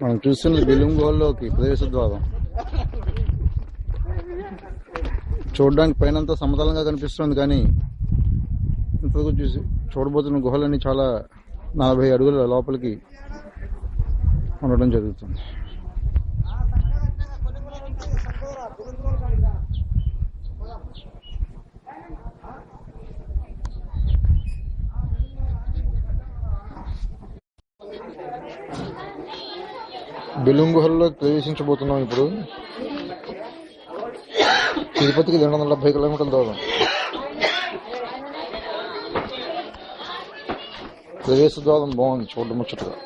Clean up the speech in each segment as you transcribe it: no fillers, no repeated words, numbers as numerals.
మనం చూస్తున్న బెలూమ్ గుహల్లోకి ప్రవేశ ద్వారం. చూడడానికి పైనంతా సమతలంగా కనిపిస్తుంది, కానీ ఇంతకు చూడబోతున్న గుహలన్నీ చాలా 40 అడుగుల లోపలికి ఉండడం జరుగుతుంది. బెలూమ్ గుహల్లో ప్రవేశించబోతున్నాం. ఇప్పుడు తిరుపతికి 270 కిలోమీటర్ల దూరం. ప్రవేశ ద్వారం బాగుంది, చూడడం ముచ్చటగా.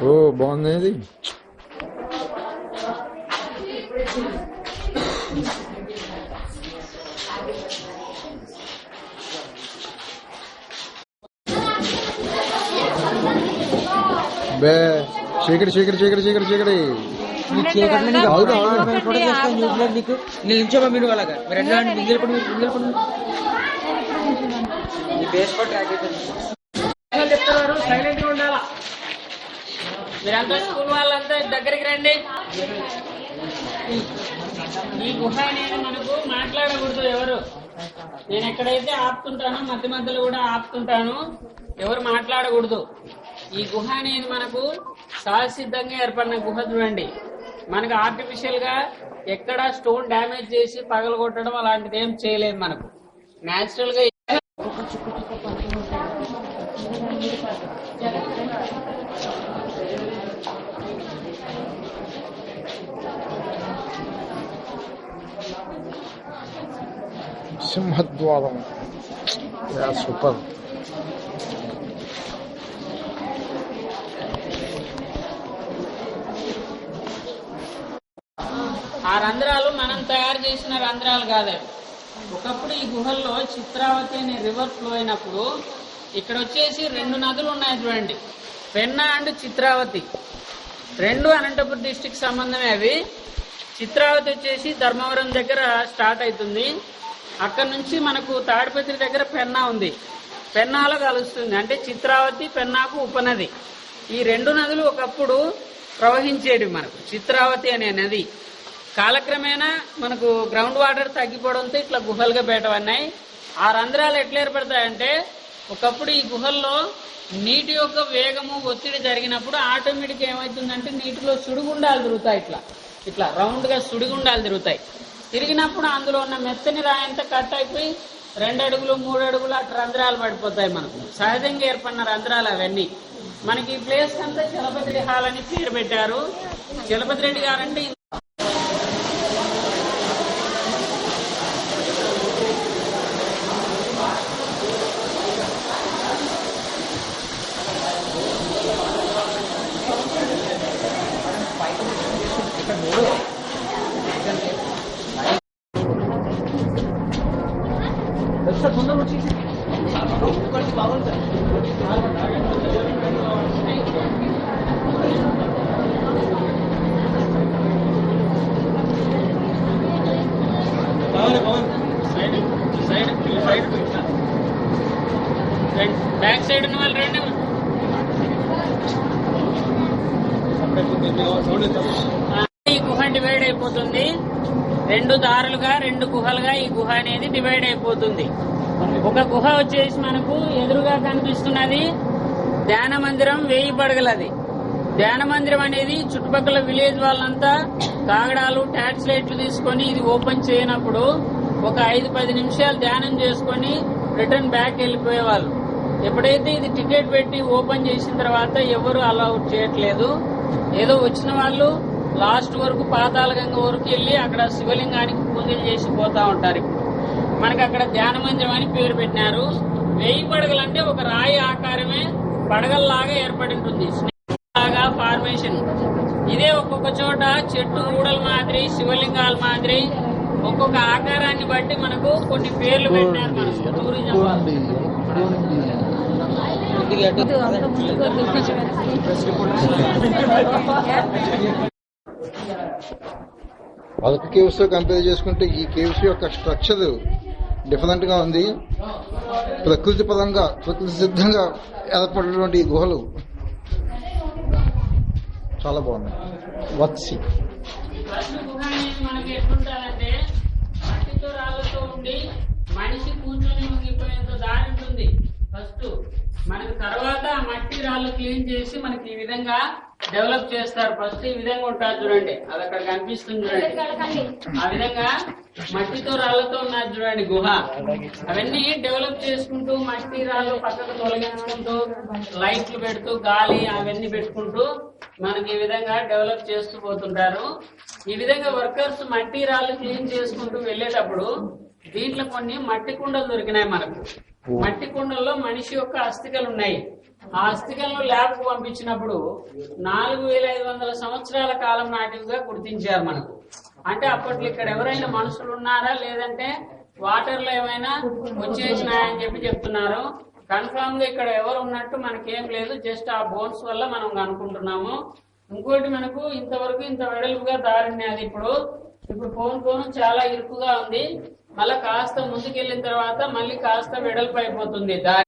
ఓ బాగుంది ఇది. బే చీకటి చీకటి చీకటి చీకటి చీకటి నిల్చోమా మీరు అలాగా చెప్తున్నారు. సైలెంట్ గా ఉండాలా. మీరంతా స్కూల్ వాళ్ళంతా దగ్గరికి రండి. ఈ గుహ అనేది మనకు మాట్లాడకూడదు ఎవరు. నేను ఎక్కడైతే ఆపుతుంటానో మధ్య మధ్యలో కూడా ఆపుతుంటాను, ఎవరు మాట్లాడకూడదు. ఈ గుహ అనేది మనకు సహసిద్ధంగా ఏర్పడిన గుహ. చూడండి, మనకు ఆర్టిఫిషియల్ గా ఎక్కడ స్టోన్ డ్యామేజ్ చేసి పగలగొట్టడం అలాంటిది ఏం చేయలేదు. మనకు న్యాచురల్ గా సింహద్వారం. సూపర్. ఆ రంధ్రాలు మనం తయారు చేసిన రంధ్రాలు కాదు. ఒకప్పుడు ఈ గుహల్లో చిత్రావతి అనే రివర్ ఫ్లో అయినప్పుడు ఇక్కడ వచ్చేసి 2 నదులు ఉన్నాయి. చూడండి, పెన్నా అండ్ చిత్రావతి. 2 అనంతపురం డిస్టిక్ సంబంధమే. అవి చిత్రావతి వచ్చేసి ధర్మవరం దగ్గర స్టార్ట్ అవుతుంది. అక్కడ నుంచి మనకు తాడిపత్రి దగ్గర పెన్నా ఉంది, పెన్నాలో కలుస్తుంది. అంటే చిత్రావతి పెన్నాకు ఉపనది. ఈ 2 నదులు ఒకప్పుడు ప్రవహించేవి. మనకు చిత్రావతి అనే నది కాలక్రమేణా మనకు గ్రౌండ్ వాటర్ తగ్గిపోవడంతో ఇట్లా గుహలుగా బయటపడినాయి. ఆ రంధ్రాలు ఎట్లా ఏర్పడతాయంటే, ఒకప్పుడు ఈ గుహల్లో నీటి యొక్క వేగము ఒత్తిడి జరిగినప్పుడు ఆటోమేటిక్ ఏమవుతుందంటే నీటిలో సుడిగుండాలు తిరుగుతాయి. ఇట్లా ఇట్లా రౌండ్ గా సుడిగుండాలు తిరుగుతాయి. తిరిగినప్పుడు అందులో ఉన్న మెత్తని రాయంతా కట్ అయిపోయి 2 అడుగులు 3 అడుగులు అట్లా రంధ్రాలు పడిపోతాయి. మనకు సహజంగా ఏర్పడిన రంధ్రాలు అవన్నీ. మనకి ఈ ప్లేస్ అంతా చలపతి హాల్ అని పేరు పెట్టారు. Chalapathi Reddy guarantee back side ఉన్న వాళ్ళు రండి. ఈ గుహ డివైడ్ అయిపోతుంది 2 దారులుగా, 2 గుహలుగా ఈ గుహ అనేది డివైడ్ అయిపోతుంది. ఒక గుహ వచ్చేసి మనకు ఎదురుగా కనిపిస్తున్నది ధ్యాన మందిరం, 1000 పడగలది. ధ్యాన మందిరం అనేది చుట్టుపక్కల విలేజ్ వాళ్ళంతా కాగడాలు ట్యాక్స్ లైట్లు తీసుకొని ఇది ఓపెన్ చేయనప్పుడు ఒక 5-10 నిమిషాలు ధ్యానం చేసుకొని రిటర్న్ బ్యాక్ వెళ్ళిపోయేవాళ్ళు. ఎప్పుడైతే ఇది టికెట్ పెట్టి ఓపెన్ చేసిన తర్వాత ఎవరు అలౌట్ చేయట్లేదు. ఏదో వచ్చిన వాళ్ళు లాస్ట్ వరకు పాతాళగంగ వరకు వెళ్ళి అక్కడ శివలింగానికి పూజలు చేసి పోతా ఉంటారు. మనకి అక్కడ ధ్యాన మందిరం అని పేరు పెట్టినారు. 1000 పడగలు అంటే ఒక రాయి ఆకారమే పడగల్లాగా ఏర్పడి ఉంటుంది, లాగా ఫార్మేషన్. ఇదే ఒక్కొక్క చోట చెట్టు ఊడల మాదిరి, శివలింగాల మాదిరి ఒక్కొక్క ఆకారాన్ని బట్టి మనకు కొన్ని పేర్లు పెట్టారు మనకు టూరిజం వాళ్ళు. అదొక కేవ్స్ తో కంపేర్ చేసుకుంటే ఈ కేవ్స్ యొక్క స్ట్రక్చర్ డిఫరెంట్ గా ఉంది. ప్రకృతి పరంగా ప్రకృతి సిద్ధంగా ఏర్పడినటువంటి ఈ గుహలు చాలా బాగున్నాయి. వత్సి ఫస్ట్ గుహ అనేది మనకి ఎట్లుంటారంటే మట్టితో రాళ్ళతో ఉండి మనిషి కూర్చొని మునిగిపోయేంత దారి ఉంటుంది ఫస్ట్. మనకి తర్వాత మట్టి రాళ్ళు క్లీన్ చేసి మనకి ఈ విధంగా డెవలప్ చేస్తారు. ఫస్ట్ ఈ విధంగా ఉంటారు చూడండి, అది అక్కడ కనిపిస్తుంది చూడండి. ఆ విధంగా మట్టితో రాళ్లతో ఉన్నది చూడండి గుహ. అవన్నీ డెవలప్ చేసుకుంటూ మట్టి రాళ్ళు పక్కకు తొలగించుకుంటూ లైట్లు పెడుతూ గాలి అవన్నీ పెట్టుకుంటూ మనకి ఈ విధంగా డెవలప్ చేస్తూ పోతుంటారు. ఈ విధంగా వర్కర్స్ మట్టి రాళ్ళు క్లీన్ చేసుకుంటూ వెళ్ళేటప్పుడు దీంట్లో కొన్ని మట్టి కుండలు దొరికినాయి మనకు. మట్టి కుండల్లో మనిషి యొక్క అస్థికలు ఉన్నాయి. ఆ అస్థికలను ల్యాబ్ కు పంపించినప్పుడు 4500 సంవత్సరాల కాలం నాటివిగా గుర్తించారు మనకు. అంటే అప్పట్లో ఇక్కడ ఎవరైనా మనుషులు ఉన్నారా లేదంటే వాటర్ లో ఏమైనా వచ్చేసినాయని చెప్తున్నారు. కన్ఫామ్ గా ఇక్కడ ఎవరు ఉన్నట్టు మనకేం లేదు, జస్ట్ ఆ బోన్స్ వల్ల మనం అనుకుంటున్నాము. ఇంకోటి మనకు ఇంతవరకు ఇంత వెడల్పుగా దారిని అది ఇప్పుడు కోను చాలా ఇరుకుగా ఉంది. మళ్ళా కాస్త ముందుకెళ్ళిన తర్వాత మళ్ళీ కాస్త వెడల్పు అయిపోతుంది దారి.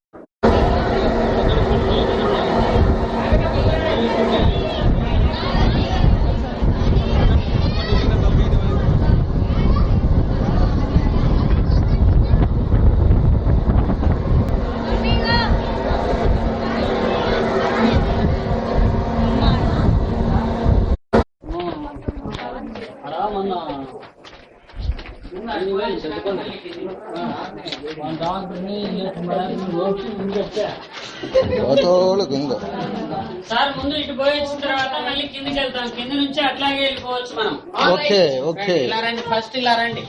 సార్ ముందు ఇటు పోయి వచ్చిన తర్వాత మళ్ళీ కిందికి వెళ్తాం. కింద నుంచి అట్లాగే వెళ్ళిపోవచ్చు మనం. ఓకే ఓకే ఇలా రండి, ఫస్ట్ ఇలా రండి.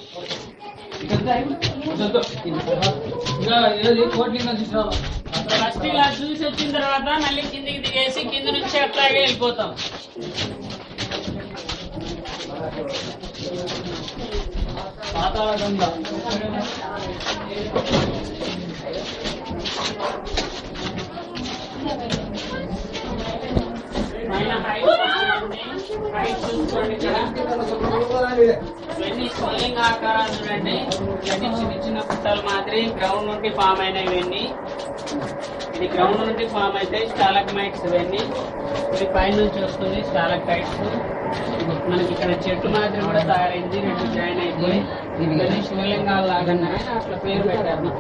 ఫస్ట్ ఇలా చూసి వచ్చిన తర్వాత మళ్ళీ కిందికి దిగేసి కింద నుంచి అట్లాగే వెళ్ళిపోతాం. పాతాళగంగ పైన హైట్ చూసుకోండి. ఇవన్నీ స్వలింగ ఆకారాలు చూడండి. ఇవన్నీ చిన్న చిన్న పుట్టలు మాదిరి గ్రౌండ్ నుండి ఫామ్ అయినాయి. ఇవన్నీ ఇది గ్రౌండ్ నుండి ఫామ్ అయితే స్టాలగ్మైట్స్. ఇవన్నీ ఇది పైన నుంచి వస్తుంది స్టాలగ్మైట్స్. మనకి ఇక్కడ చెట్టు మాదిరి కూడా తయారైంది, రెండు జాయిన్ అయిపోయి ఇవన్నీ శివలింగాలు లాగానే అట్లా పేరు పెట్టారు.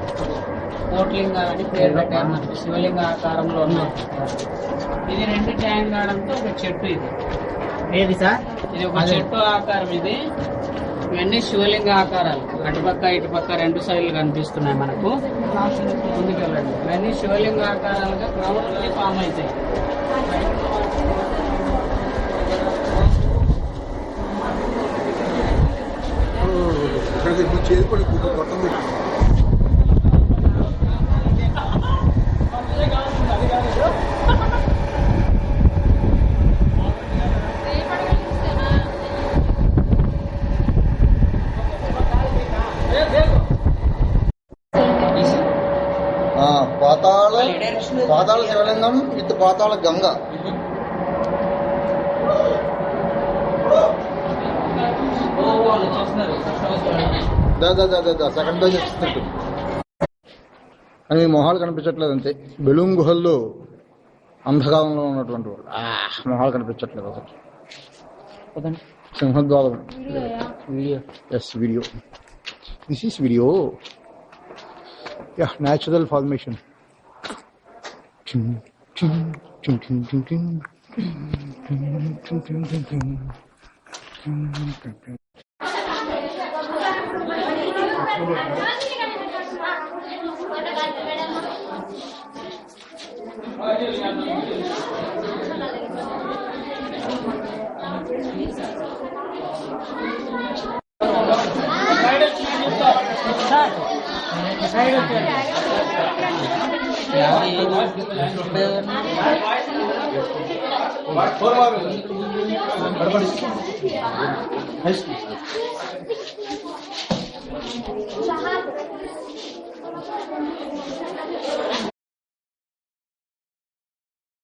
కోట్లింగాలని పేరు పెట్టారు మనకి. శివలింగ ఆకారంలో ఉన్నాయి. ఇది రెండు జాయిన్ కావడంతో ఒక చెట్టు. ఇది ఏది సార్? ఇది ఒక చెట్టు ఆకారం. ఇది ఇవన్నీ శివలింగ ఆకారాలు. అటుపక్క ఇటుపక్క రెండు సైడ్లు కనిపిస్తున్నాయి మనకు. ముందుకెళ్ళండి. ఇవన్నీ శివలింగ ఆకారాలుగా గ్రౌండ్ నుండి ఫామ్ అవుతాయి. చేరుకోండి కొత్త పాతాళ శివలింగం విత్ పాతాళ గంగ. సెకండ్ డోస్ ఇస్తున్నట్టు అని మీ మొహాలు కనిపించట్లేదు అంతే. బెలూమ్ గుహల్లో అంధకాలంలో ఉన్నటువంటి వాళ్ళు మొహాలు కనిపించట్లేదు అసలు. సింహద్వారం video. Yes video. This is video. Natural formation.